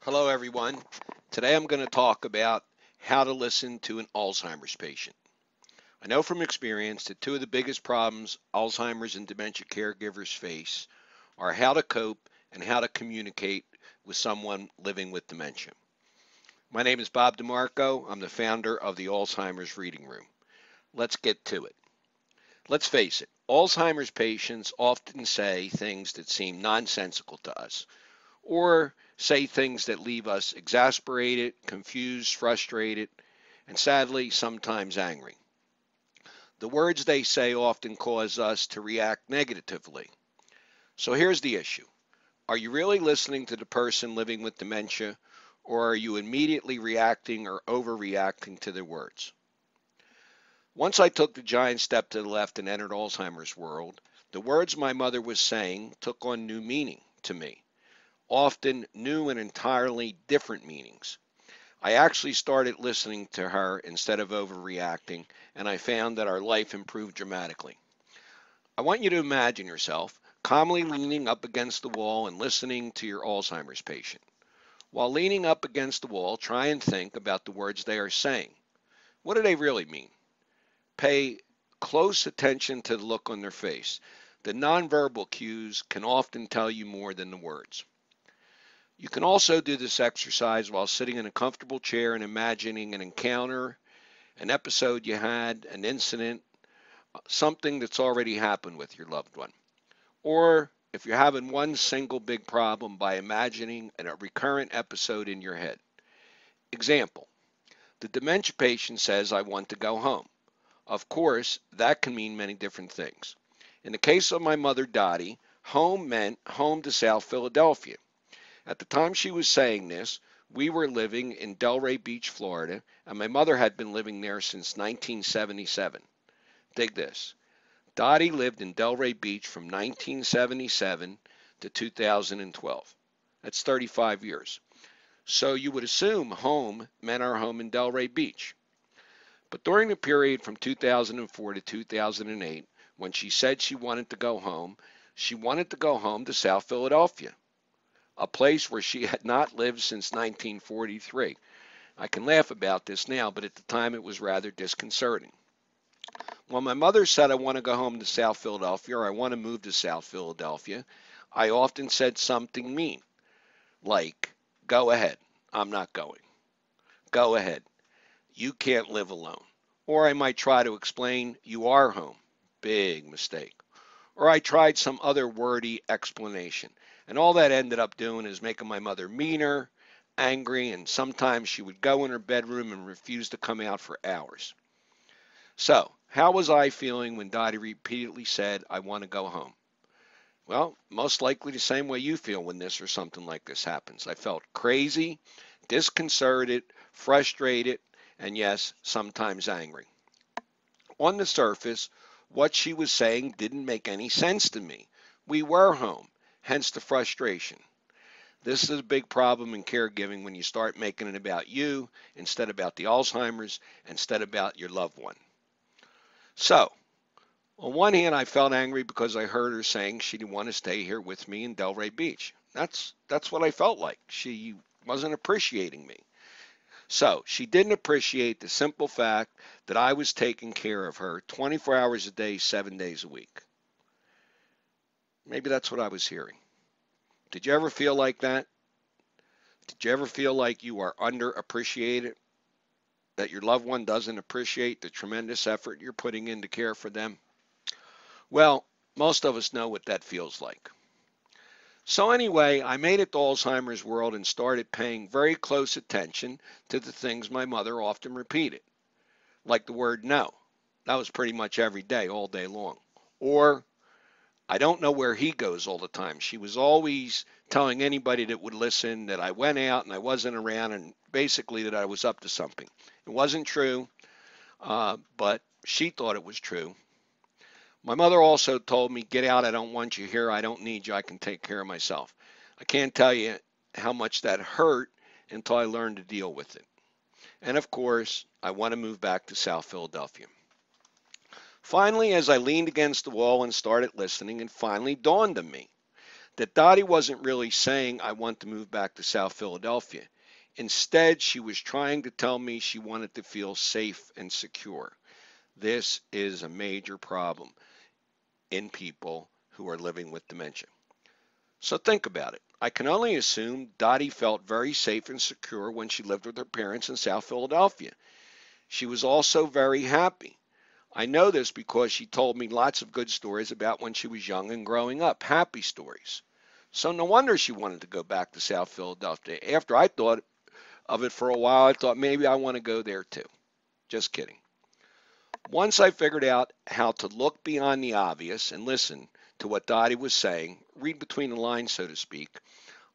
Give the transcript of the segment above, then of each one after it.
Hello, everyone. Today I'm going to talk about how to listen to an Alzheimer's patient. I know from experience that two of the biggest problems Alzheimer's and dementia caregivers face are how to cope and how to communicate with someone living with dementia. My name is Bob DeMarco. I'm the founder of the Alzheimer's Reading Room. Let's get to it. Let's face it, Alzheimer's patients often say things that seem nonsensical to us, or say things that leave us exasperated, confused, frustrated, and sadly, sometimes angry. The words they say often cause us to react negatively. So here's the issue. Are you really listening to the person living with dementia, or are you immediately reacting or overreacting to their words? Once I took the giant step to the left and entered Alzheimer's world, the words my mother was saying took on new meaning to me, often new and entirely different meanings. I actually started listening to her instead of overreacting, and I found that our life improved dramatically. I want you to imagine yourself calmly leaning up against the wall and listening to your Alzheimer's patient. While leaning up against the wall, try and think about the words they are saying. What do they really mean? Pay close attention to the look on their face. The nonverbal cues can often tell you more than the words. You can also do this exercise while sitting in a comfortable chair and imagining an encounter, an episode you had, an incident, something that's already happened with your loved one. Or if you're having one single big problem, by imagining a recurrent episode in your head. Example, the dementia patient says, "I want to go home." Of course, that can mean many different things. In the case of my mother, Dottie, home meant home to South Philadelphia. At the time she was saying this, we were living in Delray Beach, Florida, and my mother had been living there since 1977. Dig this. Dottie lived in Delray Beach from 1977 to 2012. That's 35 years. So you would assume home meant our home in Delray Beach. But during the period from 2004 to 2008, when she said she wanted to go home, she wanted to go home to South Philadelphia, a place where she had not lived since 1943. I can laugh about this now, but at the time it was rather disconcerting. When my mother said, "I want to go home to South Philadelphia," or "I want to move to South Philadelphia," I often said something mean, like, "Go ahead, I'm not going. Go ahead, you can't live alone." Or I might try to explain, "You are home." Big mistake. Or I tried some other wordy explanation. And all that ended up doing is making my mother meaner, angry, and sometimes she would go in her bedroom and refuse to come out for hours. So, how was I feeling when Dottie repeatedly said, "I want to go home"? Well, most likely the same way you feel when this or something like this happens. I felt crazy, disconcerted, frustrated, and yes, sometimes angry. On the surface, what she was saying didn't make any sense to me. We were home, hence the frustration. This is a big problem in caregiving when you start making it about you instead about the Alzheimer's, instead about your loved one. So, on one hand, I felt angry because I heard her saying she didn't want to stay here with me in Delray Beach. That's what I felt like. She wasn't appreciating me. So she didn't appreciate the simple fact that I was taking care of her 24 hours a day, 7 days a week. Maybe that's what I was hearing. Did you ever feel like that? Did you ever feel like you are underappreciated? That your loved one doesn't appreciate the tremendous effort you're putting in to care for them? Well, most of us know what that feels like. So anyway, I made it to Alzheimer's world and started paying very close attention to the things my mother often repeated, like the word no. That was pretty much every day, all day long. Or, "I don't know where he goes all the time." She was always telling anybody that would listen that I went out and I wasn't around, and basically that I was up to something. It wasn't true, but she thought it was true. My mother also told me, "Get out, I don't want you here, I don't need you, I can take care of myself." I can't tell you how much that hurt until I learned to deal with it. And of course, I want to move back to South Philadelphia. Finally, as I leaned against the wall and started listening, it finally dawned on me that Dottie wasn't really saying, I want to move back to South Philadelphia. Instead, she was trying to tell me she wanted to feel safe and secure. This is a major problem in people who are living with dementia. So think about it. I can only assume Dottie felt very safe and secure when she lived with her parents in South Philadelphia. She was also very happy. I know this because she told me lots of good stories about when she was young and growing up, happy stories. So no wonder she wanted to go back to South Philadelphia. After I thought of it for a while, I thought maybe I want to go there too. Just kidding. Once I figured out how to look beyond the obvious and listen to what Dottie was saying, read between the lines, so to speak,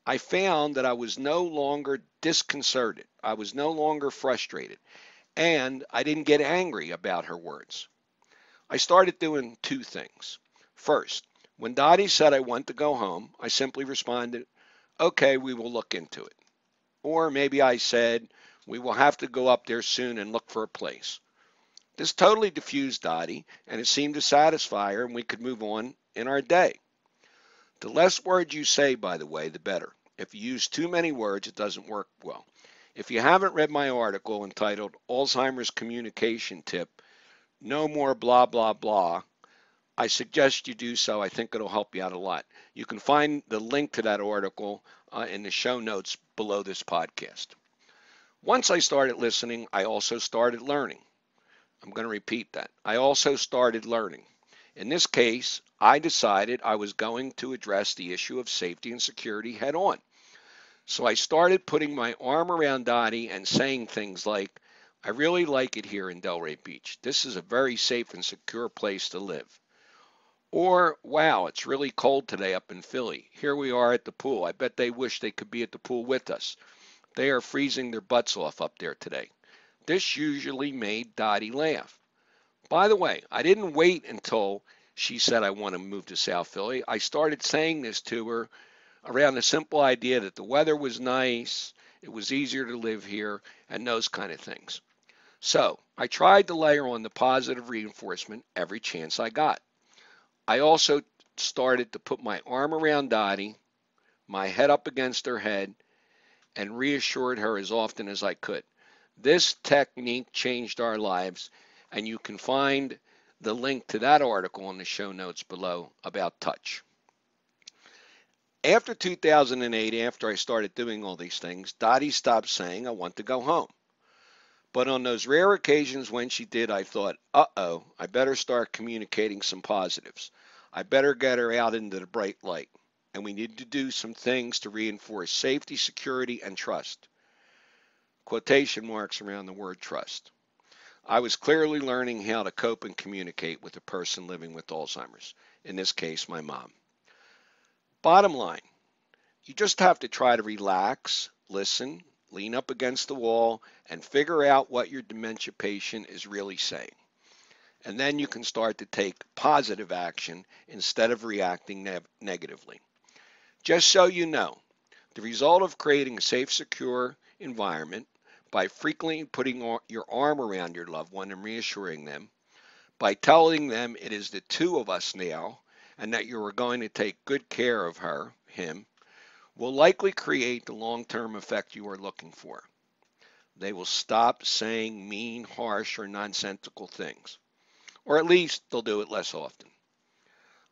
I found that I was no longer disconcerted. I was no longer frustrated. And I didn't get angry about her words. I started doing two things. First, when Dottie said I want to go home, I simply responded, okay, we will look into it. Or maybe I said, we will have to go up there soon and look for a place. This totally diffused Dottie, and it seemed to satisfy her, and we could move on in our day. The less words you say, by the way, the better. If you use too many words, it doesn't work well. If you haven't read my article entitled Alzheimer's Communication Tip, No More Blah Blah Blah, I suggest you do so. I think it'll help you out a lot. You can find the link to that article in the show notes below this podcast. Once I started listening, I also started learning. I'm going to repeat that. I also started learning. In this case, I decided I was going to address the issue of safety and security head on. So I started putting my arm around Dottie and saying things like, I really like it here in Delray Beach. This is a very safe and secure place to live. Or, wow, it's really cold today up in Philly. Here we are at the pool. I bet they wish they could be at the pool with us. They are freezing their butts off up there today. This usually made Dottie laugh. By the way, I didn't wait until she said I want to move to South Philly. I started saying this to her around the simple idea that the weather was nice, it was easier to live here, and those kind of things. So I tried to layer on the positive reinforcement every chance I got. I also started to put my arm around Dottie, my head up against her head, and reassured her as often as I could. This technique changed our lives, and you can find the link to that article in the show notes below about touch. After 2008, after I started doing all these things, Dottie stopped saying, I want to go home. But on those rare occasions when she did, I thought, uh-oh, I better start communicating some positives. I better get her out into the bright light. And we need to do some things to reinforce safety, security, and trust. Quotation marks around the word trust. I was clearly learning how to cope and communicate with a person living with Alzheimer's, in this case, my mom. Bottom line, you just have to try to relax, listen, lean up against the wall, and figure out what your dementia patient is really saying. And then you can start to take positive action instead of reacting negatively. Just so you know, the result of creating a safe, secure environment by frequently putting your arm around your loved one and reassuring them, by telling them it is the two of us now and that you are going to take good care of her, him, will likely create the long-term effect you are looking for. They will stop saying mean, harsh, or nonsensical things. Or at least they'll do it less often.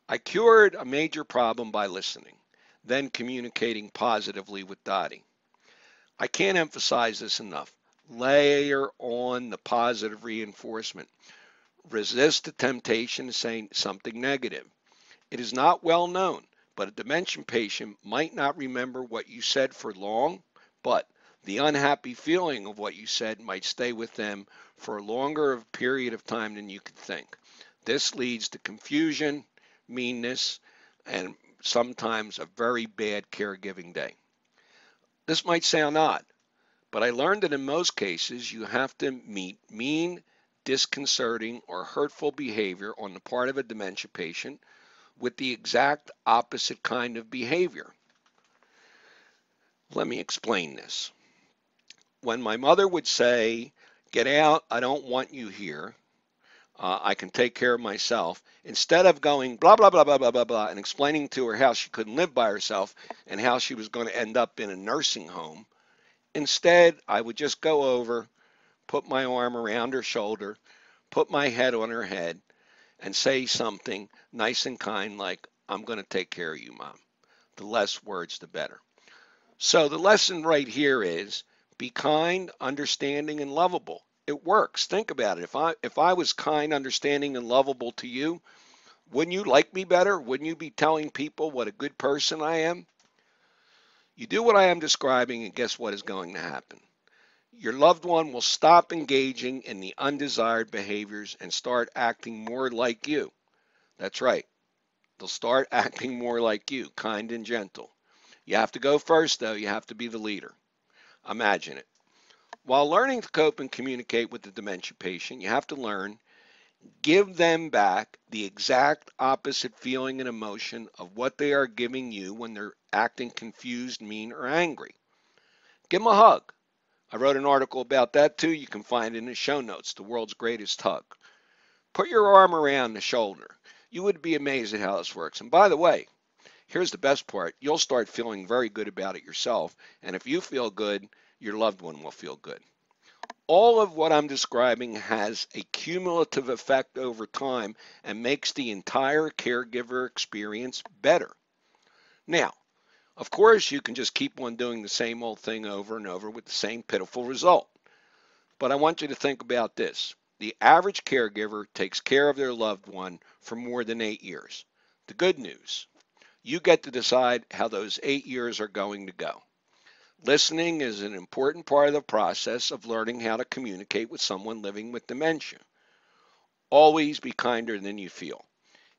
I cured a major problem by listening, then communicating positively with Dottie. I can't emphasize this enough. Layer on the positive reinforcement. Resist the temptation to say something negative. It is not well known, but a dementia patient might not remember what you said for long, but the unhappy feeling of what you said might stay with them for a longer period of time than you could think. This leads to confusion, meanness, and sometimes a very bad caregiving day. This might sound odd, but I learned that in most cases you have to meet mean, disconcerting, or hurtful behavior on the part of a dementia patient with the exact opposite kind of behavior. Let me explain this. When my mother would say, get out, I don't want you here, I can take care of myself, instead of going blah, blah, blah, blah, blah, blah, blah, and explaining to her how she couldn't live by herself and how she was going to end up in a nursing home. Instead, I would just go over, put my arm around her shoulder, put my head on her head, and say something nice and kind like, I'm going to take care of you, Mom. The less words, the better. So the lesson right here is be kind, understanding, and lovable. It works. Think about it. If I was kind, understanding, and lovable to you, wouldn't you like me better? Wouldn't you be telling people what a good person I am? You do what I am describing, and guess what is going to happen? Your loved one will stop engaging in the undesired behaviors and start acting more like you. That's right. They'll start acting more like you, kind and gentle. You have to go first, though. You have to be the leader. Imagine it. While learning to cope and communicate with the dementia patient, you have to learn, give them back the exact opposite feeling and emotion of what they are giving you when they're acting confused, mean, or angry. Give them a hug. I wrote an article about that too. You can find it in the show notes, The World's Greatest Hug. Put your arm around the shoulder. You would be amazed at how this works. And by the way, here's the best part. You'll start feeling very good about it yourself. And if you feel good, your loved one will feel good. All of what I'm describing has a cumulative effect over time and makes the entire caregiver experience better. Now, of course, you can just keep on doing the same old thing over and over with the same pitiful result. But I want you to think about this. The average caregiver takes care of their loved one for more than 8 years. The good news, you get to decide how those 8 years are going to go. Listening is an important part of the process of learning how to communicate with someone living with dementia. Always be kinder than you feel.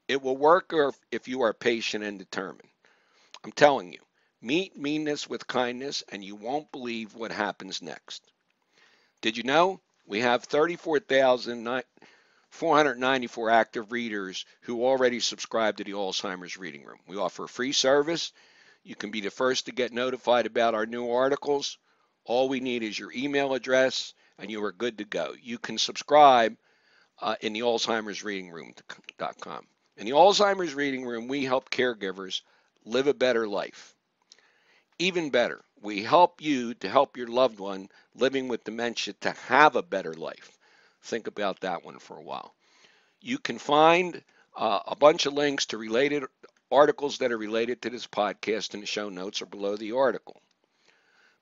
It will work if you are patient and determined. I'm telling you, meet meanness with kindness and you won't believe what happens next. Did you know we have 34,494 active readers who already subscribe to the Alzheimer's Reading Room? We offer a free service. You can be the first to get notified about our new articles. All we need is your email address and you are good to go. You can subscribe in the Alzheimer's Reading Room.com. In the Alzheimer's Reading Room, we help caregivers live a better life. Even better, we help you to help your loved one living with dementia to have a better life. Think about that one for a while. You can find a bunch of links to related articles that are related to this podcast in the show notes or below the article.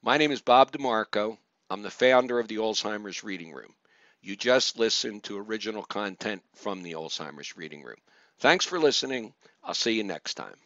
My name is Bob DeMarco. I'm the founder of the Alzheimer's Reading Room. You just listened to original content from the Alzheimer's Reading Room. Thanks for listening. I'll see you next time.